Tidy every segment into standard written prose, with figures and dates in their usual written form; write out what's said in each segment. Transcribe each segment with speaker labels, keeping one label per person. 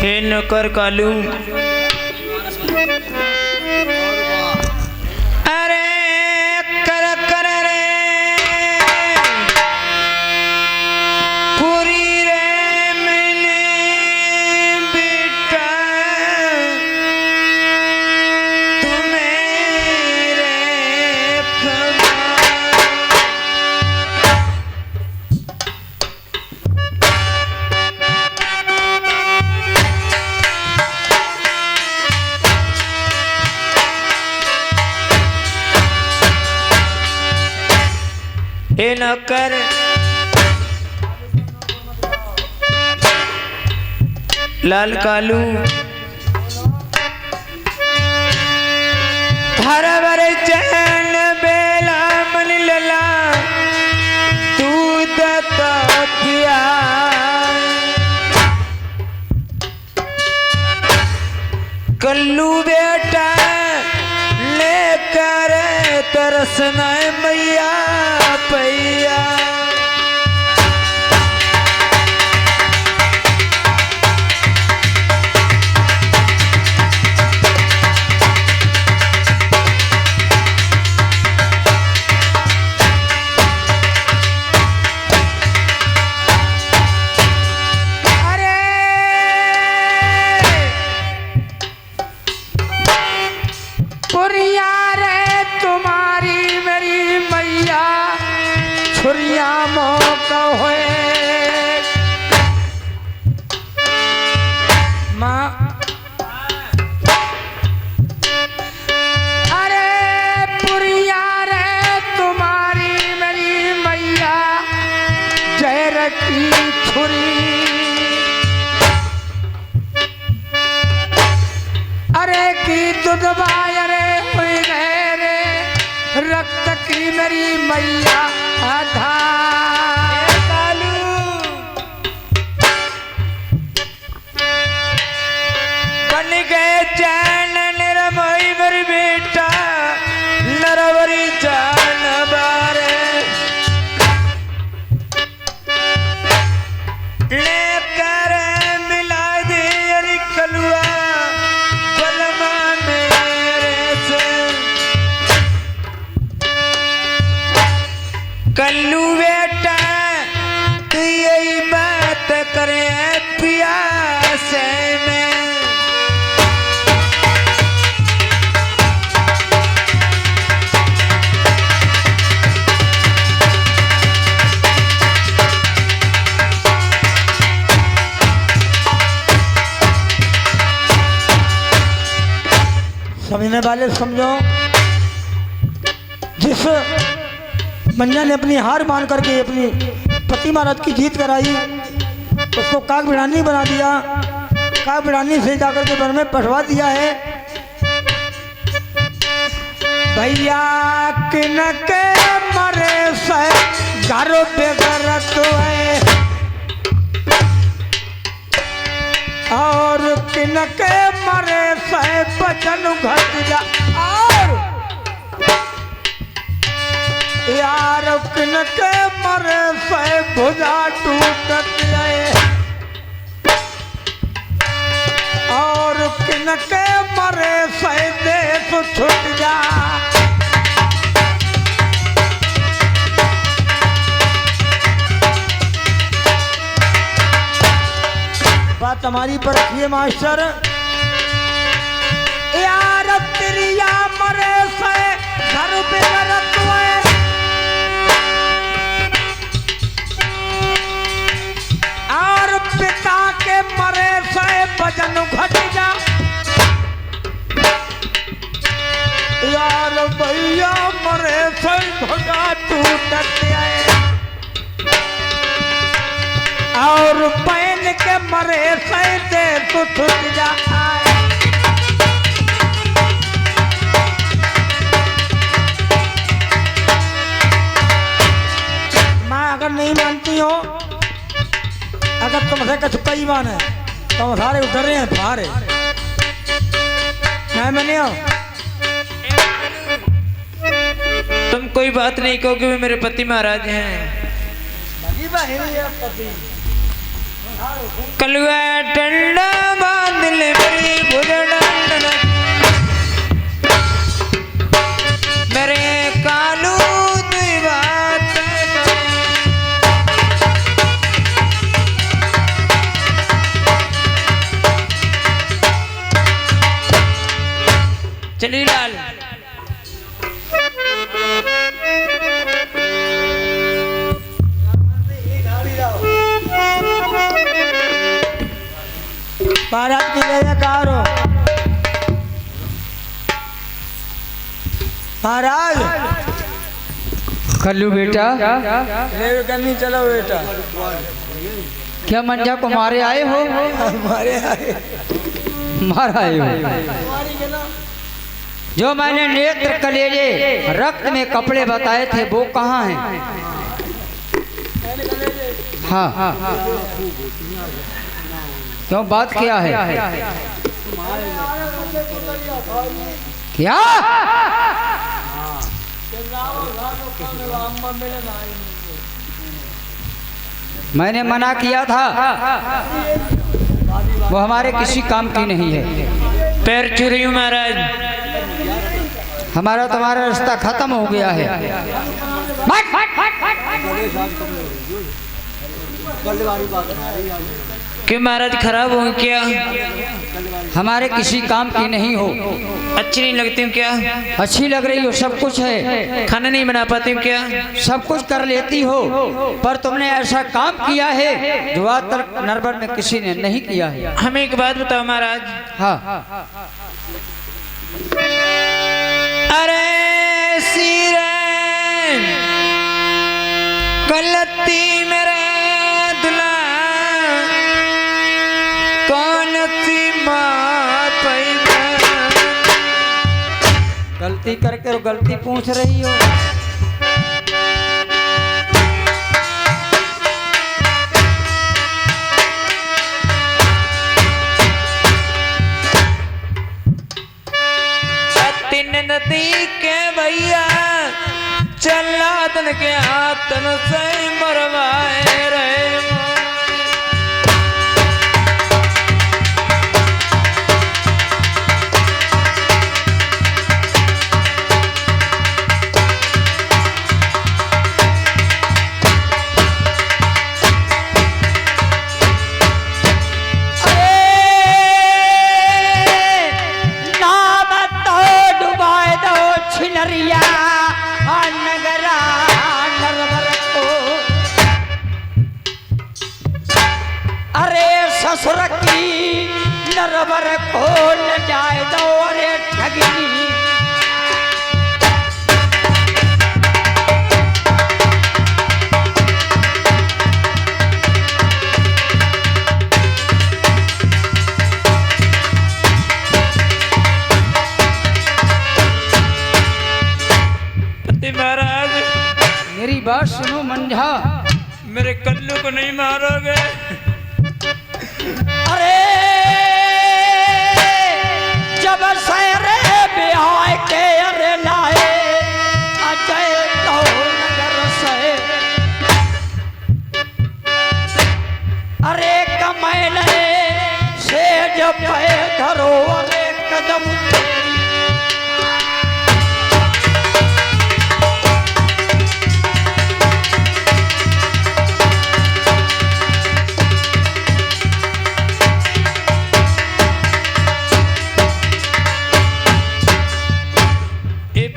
Speaker 1: हे नौकर कालू अरे कर कर रे पूरी रे मैंने बेटा तुम्हें रे हे नौकर लाल कालू हर बर चैन बेला मन लला तू दता किया कल्लू बेटा लेकर तरसना मैया पैया छुरिया मौका होए माँ अरे पुरिया रे तुम्हारी मेरी मैया जहर की छुरी अरे की दुधवा अरे हुई गए रे रक्त की मेरी मैया आधा बन गए चैन निरमोई मेरी बेटा नरवरी जान बारे लेकर मिला दे अरे कलुआ बलमा मेरे से कल्लू बेटा तू यही बात करे प्यासे में
Speaker 2: समझने वाले समझो जिस मंजा ने अपनी हार मान करके अपनी पति महाराज की जीत कराई उसको काग बिड़ानी बना दिया काग बिड़ानी से जाकर के वन में पठवा दिया है भैया किन के मरे से घर बेगरत है और किन के मरे से बचन घट जा और यार किन के मरे से भुजा टूटत जाए और किन के मरे से देश छूट जा बात हमारी पर रखिए मास्टर यार तिरिया मरे से घर बेगरत है और पिता के मरे से वजन घट जा यार भैया मरे से भगा टूटत है और पैन के मरे से दे तो छूट जा माँ अगर नहीं मानती हो अगर तुमसे कुछ कई मान है तो सारे उतर रहे हैं बाहर मैंने हो
Speaker 1: तुम कोई बात नहीं कहोगे वे मेरे पति महाराज हैं कलुआ टंडा चली लाल।
Speaker 2: महाराज की जयकार हो। महाराज
Speaker 3: कल्लू बेटा,
Speaker 2: ले करनी चलो बेटा।
Speaker 3: क्या मंजा को मारे आए हो?
Speaker 2: हमारे आए
Speaker 3: मारा आए हो? जो मैंने नेत्र कलेजे रक्त में कपड़े बताए थे वो कहाँ हैं? हाँ, क्यों बात क्या है? क्या मैंने मना किया था, वो हमारे किसी काम की नहीं है।
Speaker 1: पैर छू रही हूँ महाराज।
Speaker 3: हमारा तुम्हारा रिश्ता खत्म हो गया है।
Speaker 1: क्यों महाराज, खराब हो क्या?
Speaker 3: हमारे किसी काम की नहीं हो।
Speaker 1: अच्छी नहीं लगती हूँ क्या?
Speaker 3: अच्छी लग रही हो, सब कुछ है।
Speaker 1: खाना नहीं बना पाती हूँ क्या?
Speaker 3: सब कुछ कर लेती हो, पर तुमने ऐसा काम किया है जो आज तक नरबर में किसी ने नहीं किया है।
Speaker 1: हमें एक बात बताओ महाराज।
Speaker 3: हाँ,
Speaker 1: अरे सीरे गलती मेरे दुला कौन सी माँ पैदा।
Speaker 3: गलती करके और गलती पूछ रही हो।
Speaker 1: तीन नदी के भैया चला तन के हाथन से मरवाए रहे।
Speaker 3: ससुर की नरवर को न जाए दो रे ठगनी।
Speaker 1: पति महाराज,
Speaker 3: मेरी बात सुनो मंझा।
Speaker 1: मेरे कल्लू को नहीं मारोगे?
Speaker 3: अरे जब सैरे बिहाय के अरे लाए अजय तो नगर से। अरे कमैले से जब पे धरो अरे कदम तेरी।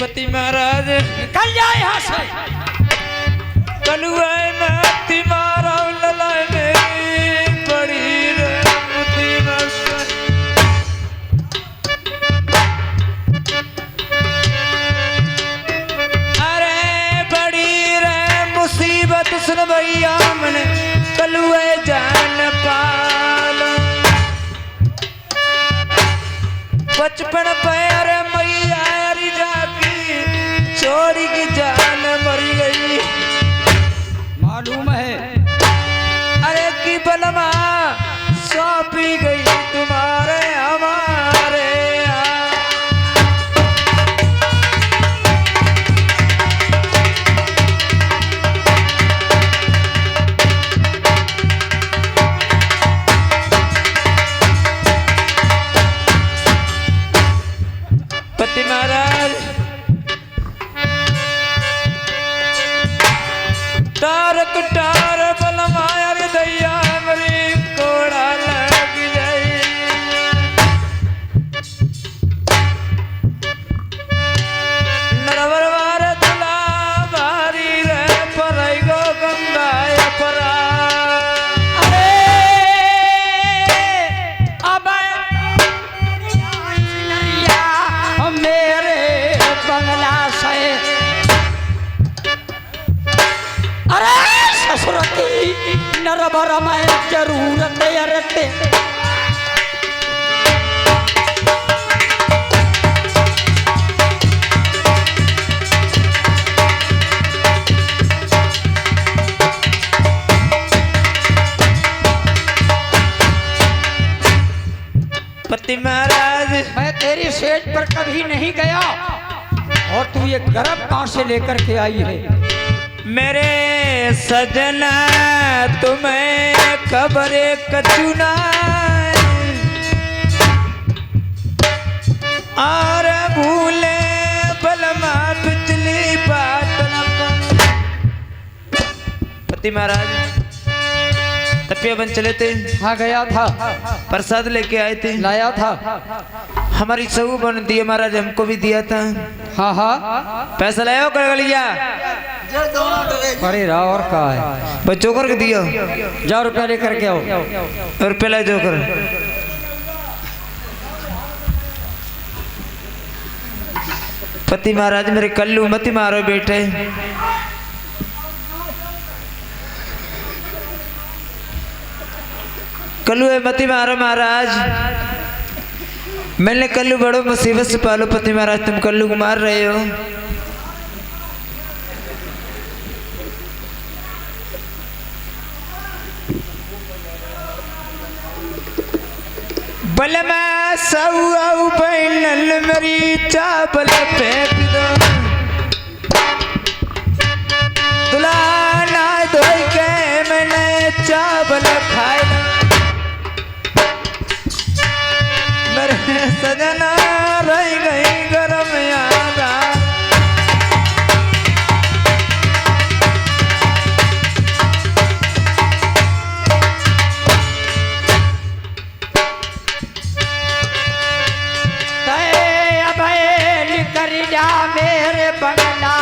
Speaker 1: पति महाराज,
Speaker 3: निकल जाए यहाँ से।
Speaker 1: कलुआ मैं मारा ललाए मेरी बड़ी
Speaker 3: पर मैं जरूरत अरते
Speaker 1: पति महाराज,
Speaker 3: मैं तेरी सेज पर कभी नहीं गया और तू ये गर्म कहां से लेकर के आई है?
Speaker 1: मेरे सजना तुम्हें खबरे कचुना और भूले बलमा पिछली बात न कहूं। पति महाराज, तपिया बन चले थे,
Speaker 3: हाँ गया था,
Speaker 1: प्रसाद लेके आए थे,
Speaker 3: लाया था।
Speaker 1: हमारी सऊ बन दिए महाराज, हमको भी दिया था।
Speaker 3: हाँ हाँ,
Speaker 1: पैसा लाया हो कड़गलिया?
Speaker 3: अरे रहा और कहा है,
Speaker 1: बस जोकर के दियो,
Speaker 3: जाओ रुपया लेकर के आओ।
Speaker 1: और पहला जोकर। पति महाराज मेरे कल्लू मती मारो बेटे। कल्लू है मती मारो महाराज, मैंने कल्लू बड़ो मुसीबत से पालो। पति महाराज तुम कल्लू को मार रहे हो। बल मैं सऊ बैनल मरी चावल फेंक दो, दुला ना धोई के मैंने चावल खाए ना। मेरे सजना रह गई गरम यादा,
Speaker 3: मेरे बंगला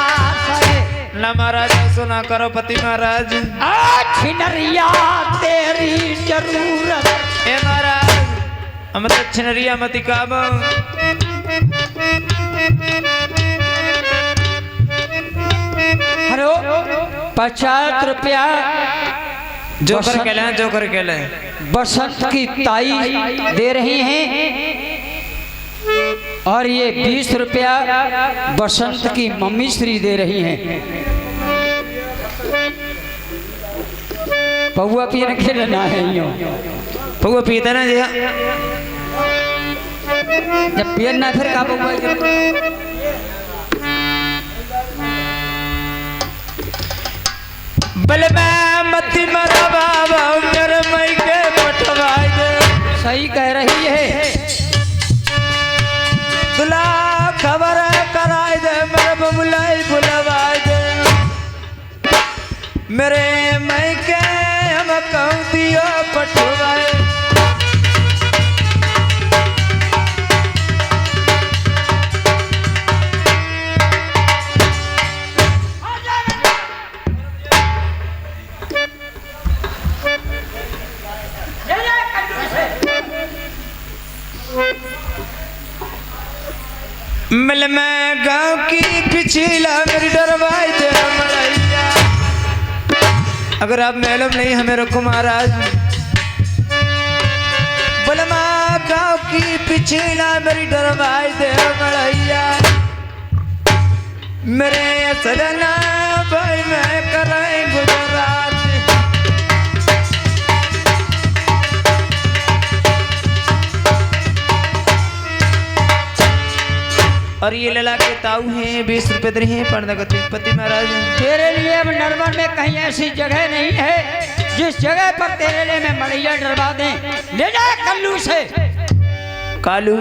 Speaker 3: से
Speaker 1: ना महाराज सुना करो। पति महाराज
Speaker 3: छिनरिया तेरी जरूरत।
Speaker 1: ए महाराज, हम तो छिनरिया मती काब।
Speaker 3: हेलो, 50 रुपया
Speaker 1: जोकर के ले, जोकर के ले।
Speaker 3: बसंत की ताई दे रही हैं और ये 20 रुपया बसंत की मम्मी श्री दे रही हैं। पौआ पीने के लेना है यूं,
Speaker 1: पौआ पीता ना जी।
Speaker 3: जब पियर ना फिर का पौआ
Speaker 1: बल मैं मती मरा बाबा मेरे मई के पटवाई दे।
Speaker 3: सही कह रही है।
Speaker 1: दुला खबर कराई दे, मेरे बबुलाई बुलवाई दे। मेरे मई के हम कहूँ दियो पटवाई। मिल में गाँव की पिछला मेरी डरवाई दे मलैया। अगर आप मैलम नहीं हमें रखो महाराज। बलमा गाँव की पिछला मेरी डरवाई दे मलैया। मेरे सजना भाई मैं कराए गुजरात। और ये लला के ताऊ हैं, 20 रुपए दे हैं पर्णगति। पति महाराज
Speaker 3: तेरे लिए अब नरवर में कहीं ऐसी जगह नहीं है जिस जगह पर तेरे लिए मैं मड़ैया डरवा दें। ले जाए कल्लू से।
Speaker 1: कालू